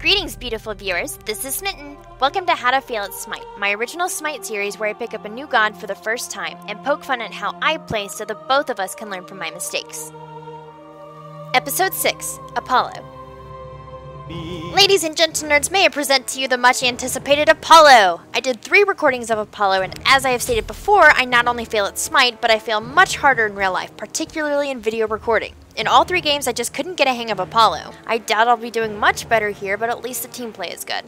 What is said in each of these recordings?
Greetings, beautiful viewers. This is Smitten. Welcome to How to Fail at Smite, my original Smite series where I pick up a new god for the first time and poke fun at how I play so that both of us can learn from my mistakes. Episode 6, Apollo. Ladies and gentle nerds, may I present to you the much anticipated Apollo! I did 3 recordings of Apollo, and as I have stated before, I not only fail at Smite, but I fail much harder in real life, particularly in video recording. In all 3 games, I just couldn't get a hang of Apollo. I doubt I'll be doing much better here, but at least the team play is good.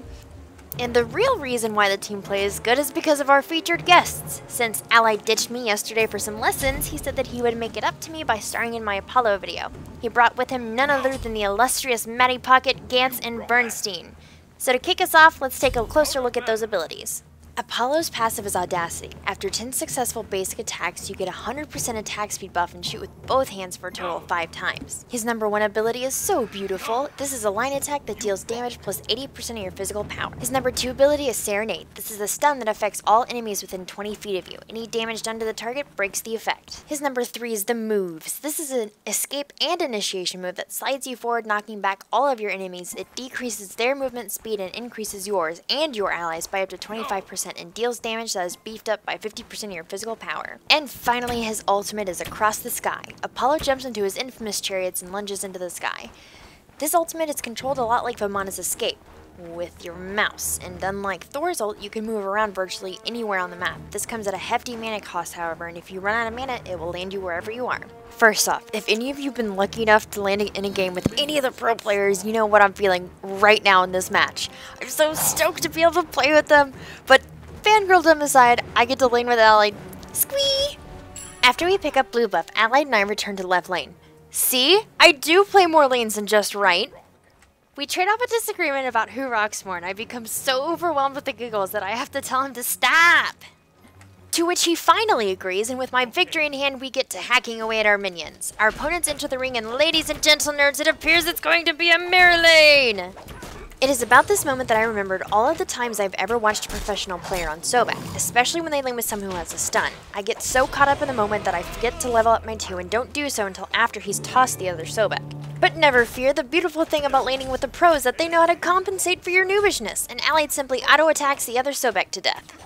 And the real reason why the team play is good is because of our featured guests. Since Ally ditched me yesterday for some lessons, he said that he would make it up to me by starring in my Apollo video. He brought with him none other than the illustrious Matty Pocket, Gantz, and Bernstein. So to kick us off, let's take a closer look at those abilities. Apollo's passive is Audacity. After 10 successful basic attacks, you get 100% attack speed buff and shoot with both hands for a total of 5 times. His number 1 ability is so beautiful. This is a line attack that deals damage plus 80% of your physical power. His number 2 ability is Serenade. This is a stun that affects all enemies within 20 feet of you. Any damage done to the target breaks the effect. His number 3 is the Moves. This is an escape and initiation move that slides you forward, knocking back all of your enemies. It decreases their movement speed and increases yours and your allies by up to 25%. And deals damage that is beefed up by 50% of your physical power. And finally, his ultimate is Across the Sky. Apollo jumps into his infamous chariots and lunges into the sky. This ultimate is controlled a lot like Vamana's Escape, with your mouse, and unlike Thor's ult, you can move around virtually anywhere on the map. This comes at a hefty mana cost, however, and if you run out of mana, it will land you wherever you are. First off, if any of you have been lucky enough to land in a game with any of the pro players, you know what I'm feeling right now in this match. I'm so stoked to be able to play with them, but fangirldom aside, I get to lane with Allied. Squee! After we pick up blue buff, Allied and I return to left lane. See? I do play more lanes than just right. We trade off a disagreement about who rocks more, and I become so overwhelmed with the giggles that I have to tell him to stop. To which he finally agrees, and with my victory in hand, we get to hacking away at our minions. Our opponents enter the ring, and ladies and gentle nerds, it appears it's going to be a mirror lane! It is about this moment that I remembered all of the times I've ever watched a professional player on Sobek, especially when they lane with someone who has a stun. I get so caught up in the moment that I forget to level up my 2 and don't do so until after he's tossed the other Sobek. But never fear, the beautiful thing about laning with the pros is that they know how to compensate for your noobishness, and Allied simply auto-attacks the other Sobek to death.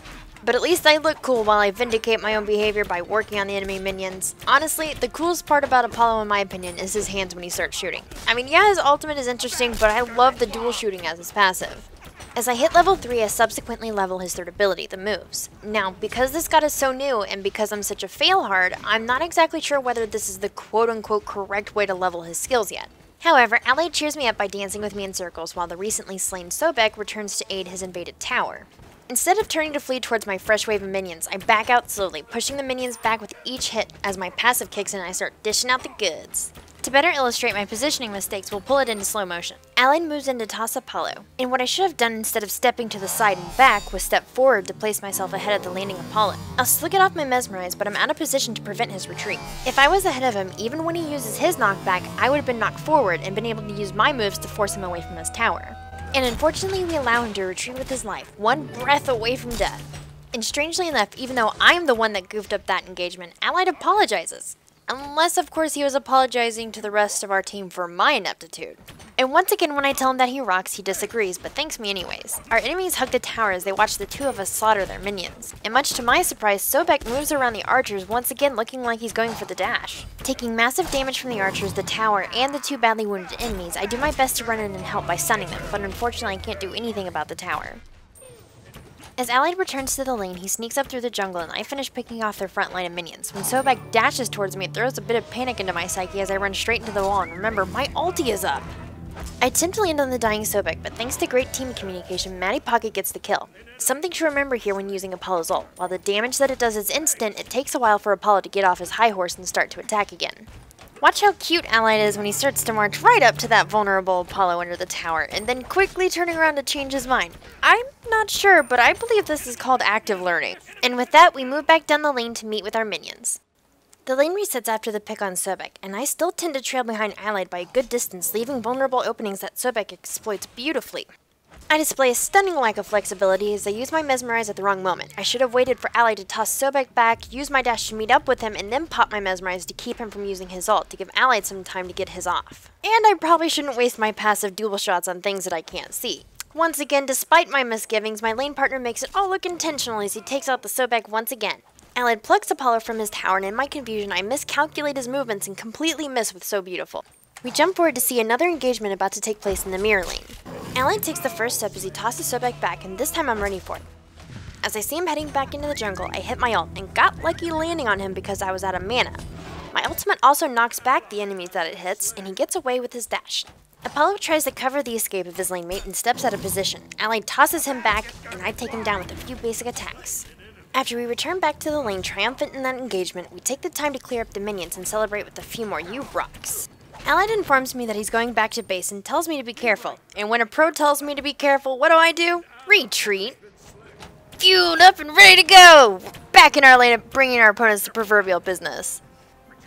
But at least I look cool while I vindicate my own behavior by working on the enemy minions. Honestly, the coolest part about Apollo in my opinion is his hands when he starts shooting. I mean, yeah, his ultimate is interesting, but I love the dual shooting as his passive. As I hit level 3, I subsequently level his 3rd ability, the Moves. Now, because this god is so new, and because I'm such a fail-hard, I'm not exactly sure whether this is the quote-unquote correct way to level his skills yet. However, Allied cheers me up by dancing with me in circles while the recently slain Sobek returns to aid his invaded tower. Instead of turning to flee towards my fresh wave of minions, I back out slowly, pushing the minions back with each hit as my passive kicks in and I start dishing out the goods. To better illustrate my positioning mistakes, we'll pull it into slow motion. Allied moves in to toss Apollo, and what I should have done instead of stepping to the side and back was step forward to place myself ahead of the landing Apollo. I'll slick it off my Mesmerize, but I'm out of position to prevent his retreat. If I was ahead of him, even when he uses his knockback, I would have been knocked forward and been able to use my moves to force him away from his tower. And unfortunately, we allow him to retreat with his life, one breath away from death. And strangely enough, even though I'm the one that goofed up that engagement, Allied apologizes. Unless, of course, he was apologizing to the rest of our team for my ineptitude. And once again, when I tell him that he rocks, he disagrees, but thanks me anyways. Our enemies hug the tower as they watch the 2 of us slaughter their minions. And much to my surprise, Sobek moves around the archers, once again looking like he's going for the dash. Taking massive damage from the archers, the tower, and the 2 badly wounded enemies, I do my best to run in and help by stunning them, but unfortunately I can't do anything about the tower. As Allied returns to the lane, he sneaks up through the jungle and I finish picking off their front line of minions. When Sobek dashes towards me, it throws a bit of panic into my psyche as I run straight into the wall, and remember, my ulti is up! I attempt to land on the dying Sobek, but thanks to great team communication, Matty Pocket gets the kill. Something to remember here when using Apollo's ult. While the damage that it does is instant, it takes a while for Apollo to get off his high horse and start to attack again. Watch how cute Allied is when he starts to march right up to that vulnerable Apollo under the tower, and then quickly turning around to change his mind. I'm not sure, but I believe this is called active learning. And with that, we move back down the lane to meet with our minions. The lane resets after the pick on Sobek, and I still tend to trail behind Allied by a good distance, leaving vulnerable openings that Sobek exploits beautifully. I display a stunning lack of flexibility as I use my Mesmerize at the wrong moment. I should have waited for Ally to toss Sobek back, use my dash to meet up with him, and then pop my Mesmerize to keep him from using his ult to give Ally some time to get his off. And I probably shouldn't waste my passive dual shots on things that I can't see. Once again, despite my misgivings, my lane partner makes it all look intentional as he takes out the Sobek once again. Ally plucks Apollo from his tower, and in my confusion, I miscalculate his movements and completely miss with So Beautiful. We jump forward to see another engagement about to take place in the mirror lane. Ally takes the first step as he tosses Sobek back, and this time I'm ready for it. As I see him heading back into the jungle, I hit my ult, and got lucky landing on him because I was out of mana. My ultimate also knocks back the enemies that it hits, and he gets away with his dash. Apollo tries to cover the escape of his lane mate and steps out of position. Ally tosses him back, and I take him down with a few basic attacks. After we return back to the lane triumphant in that engagement, we take the time to clear up the minions and celebrate with a few more U-Rocks. Allied informs me that he's going back to base and tells me to be careful. And when a pro tells me to be careful, what do? Retreat. Fueled up and ready to go! Back in our lane, bringing our opponents to proverbial business.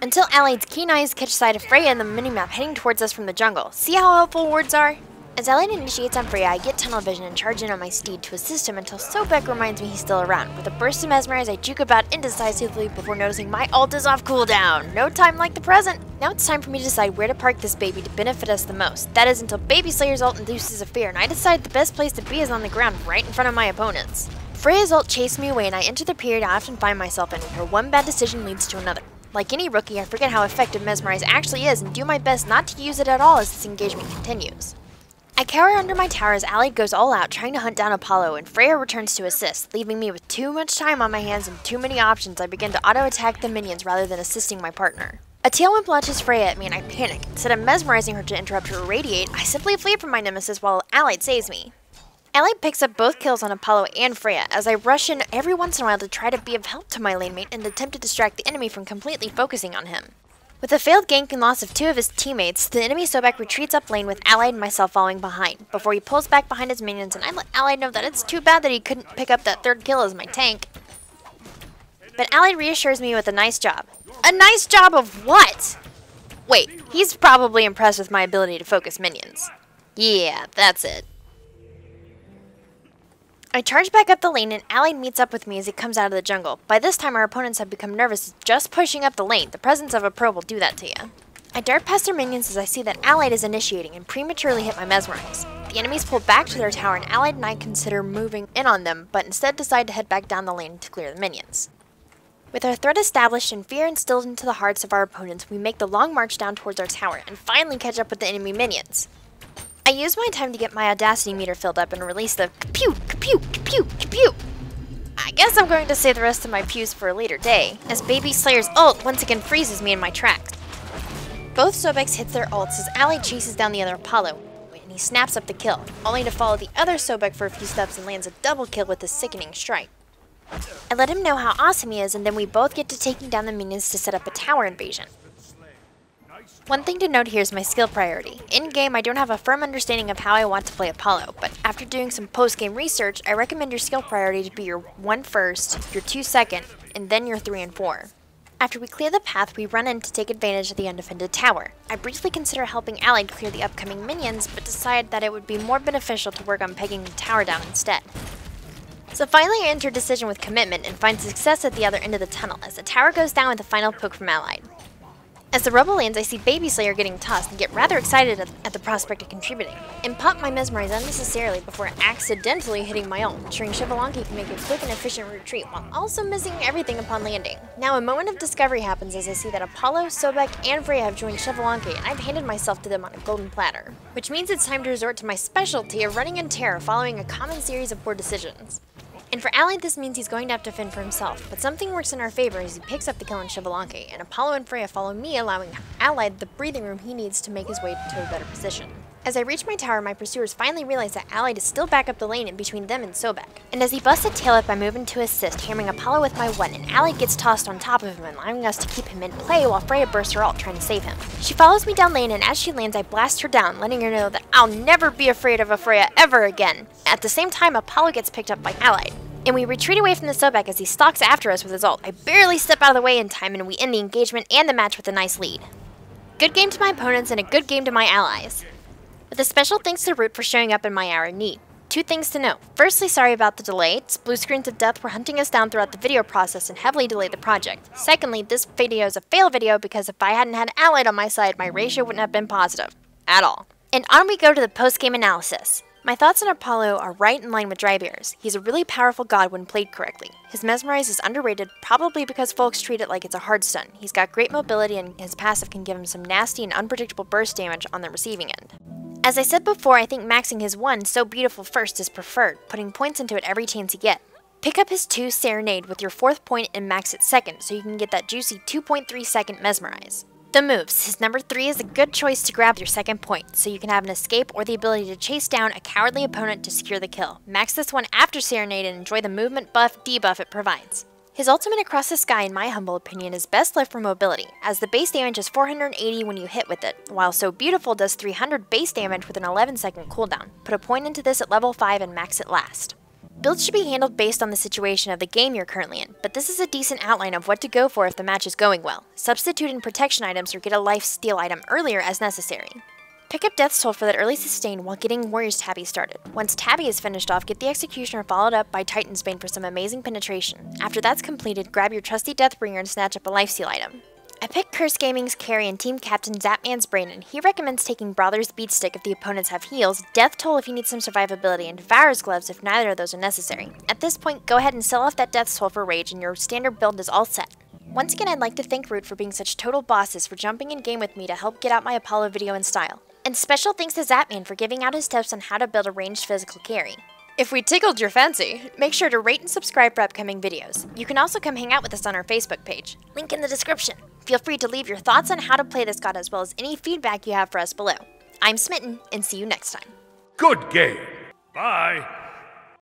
Until Allied's keen eyes catch sight of Freya in the minimap heading towards us from the jungle. See how helpful words are? As Allied initiates on Freya, I get tunnel vision and charge in on my steed to assist him until Sobek reminds me he's still around. With a burst of Mesmerize, I juke about indecisively before noticing my ult is off cooldown. No time like the present. Now it's time for me to decide where to park this baby to benefit us the most. That is until Baby Slayer's ult induces a fear, and I decide the best place to be is on the ground right in front of my opponents. Freya's ult chased me away, and I enter the period I often find myself in, where one bad decision leads to another. Like any rookie, I forget how effective Mesmerize actually is and do my best not to use it at all as this engagement continues. I cower under my tower as Allied goes all out trying to hunt down Apollo, and Freya returns to assist, leaving me with too much time on my hands and too many options. I begin to auto-attack the minions rather than assisting my partner. A tailwind launches Freya at me and I panic. Instead of mesmerizing her to interrupt her irradiate, I simply flee from my nemesis while Allied saves me. Allied picks up both kills on Apollo and Freya as I rush in every once in a while to try to be of help to my lane mate and attempt to distract the enemy from completely focusing on him. With a failed gank and loss of 2 of his teammates, the enemy Sobek retreats up lane with Allied and myself following behind, before he pulls back behind his minions, and I let Allied know that it's too bad that he couldn't pick up that 3rd kill as my tank. But Allied reassures me with a nice job. A nice job of what? Wait, he's probably impressed with my ability to focus minions. Yeah, that's it. I charge back up the lane and Allied meets up with me as he comes out of the jungle. By this time our opponents have become nervous just pushing up the lane. The presence of a pro will do that to you. I dart past their minions as I see that Allied is initiating and prematurely hit my Mesmerize. The enemies pull back to their tower and Allied and I consider moving in on them, but instead decide to head back down the lane to clear the minions. With our threat established and fear instilled into the hearts of our opponents, we make the long march down towards our tower and finally catch up with the enemy minions. I use my time to get my audacity meter filled up and release the pew, pew, pew, pew. I guess I'm going to save the rest of my pews for a later day, as Baby Slayer's ult once again freezes me in my tracks. Both Sobeks hit their ults as Allied chases down the other Apollo, and he snaps up the kill, only to follow the other Sobek for a few steps and lands a double kill with a sickening strike. I let him know how awesome he is, and then we both get to taking down the minions to set up a tower invasion. One thing to note here is my skill priority. In-game, I don't have a firm understanding of how I want to play Apollo, but after doing some post-game research, I recommend your skill priority to be your 1 first, your 2 second, and then your 3 and 4. After we clear the path, we run in to take advantage of the undefended tower. I briefly consider helping Allied clear the upcoming minions, but decide that it would be more beneficial to work on pegging the tower down instead. So finally I enter decision with commitment and find success at the other end of the tunnel as the tower goes down with a final poke from Allied. As the rubble lands, I see Baby Slayer getting tossed and get rather excited at the prospect of contributing, and pop my Mesmerize unnecessarily before accidentally hitting my ult, ensuring Shivalanki can make a quick and efficient retreat while also missing everything upon landing. Now a moment of discovery happens as I see that Apollo, Sobek, and Freya have joined Shivalanki, and I've handed myself to them on a golden platter. Which means it's time to resort to my specialty of running in terror following a common series of poor decisions. And for Allied, this means he's going to have to fend for himself, but something works in our favor as he picks up the kill on Shivalanki, and Apollo and Freya follow me, allowing Allied the breathing room he needs to make his way to a better position. As I reach my tower, my pursuers finally realize that Allied is still back up the lane in between them and Sobek. And as he busts a tail up, I move in to assist, hammering Apollo with my 1, and Allied gets tossed on top of him, allowing us to keep him in play while Freya bursts her ult trying to save him. She follows me down lane, and as she lands, I blast her down, letting her know that I'll never be afraid of a Freya ever again. At the same time, Apollo gets picked up by Allied, and we retreat away from the Sobek as he stalks after us with his ult. I barely step out of the way in time, and we end the engagement and the match with a nice lead. Good game to my opponents and a good game to my allies. With a special thanks to Root for showing up in my hour of need. Two things to note. Firstly, sorry about the delay. Blue screens of death were hunting us down throughout the video process and heavily delayed the project. Secondly, this video is a fail video because if I hadn't had Allied on my side, my ratio wouldn't have been positive. At all. And on we go to the post-game analysis. My thoughts on Apollo are right in line with Drybear's. He's a really powerful god when played correctly. His Mesmerize is underrated, probably because folks treat it like it's a hard stun. He's got great mobility and his passive can give him some nasty and unpredictable burst damage on the receiving end. As I said before, I think maxing his 1 So Beautiful first is preferred, putting points into it every chance you get. Pick up his 2 Serenade with your 4th point and max it second so you can get that juicy 2.3 second Mesmerize. The moves. His number 3 is a good choice to grab your 2nd point, so you can have an escape or the ability to chase down a cowardly opponent to secure the kill. Max this one after Serenade and enjoy the movement buff, debuff it provides. His ultimate Across the Sky, in my humble opinion, is best left for mobility, as the base damage is 480 when you hit with it, while So Beautiful does 300 base damage with an 11-second cooldown. Put a point into this at level 5 and max it last. Builds should be handled based on the situation of the game you're currently in, but this is a decent outline of what to go for if the match is going well. Substitute in protection items or get a life steal item earlier as necessary. Pick up Death's Toll for that early sustain while getting Warrior's Tabby started. Once Tabby is finished off, get the Executioner followed up by Titan's Bane for some amazing penetration. After that's completed, grab your trusty Deathbringer and snatch up a life steal item. I picked First Gaming's carry and team captain Zapman's Brain, and he recommends taking Brother's Beatstick if the opponents have heals, Death Toll if you need some survivability, and Devourer's Gloves if neither of those are necessary. At this point, go ahead and sell off that Death's Toll for Rage and your standard build is all set. Once again, I'd like to thank Root for being such total bosses for jumping in game with me to help get out my Apollo video in style. And special thanks to Zapman for giving out his tips on how to build a ranged physical carry. If we tickled your fancy, make sure to rate and subscribe for upcoming videos. You can also come hang out with us on our Facebook page. Link in the description. Feel free to leave your thoughts on how to play this god as well as any feedback you have for us below. I'm Smitten, and see you next time. Good game. Bye.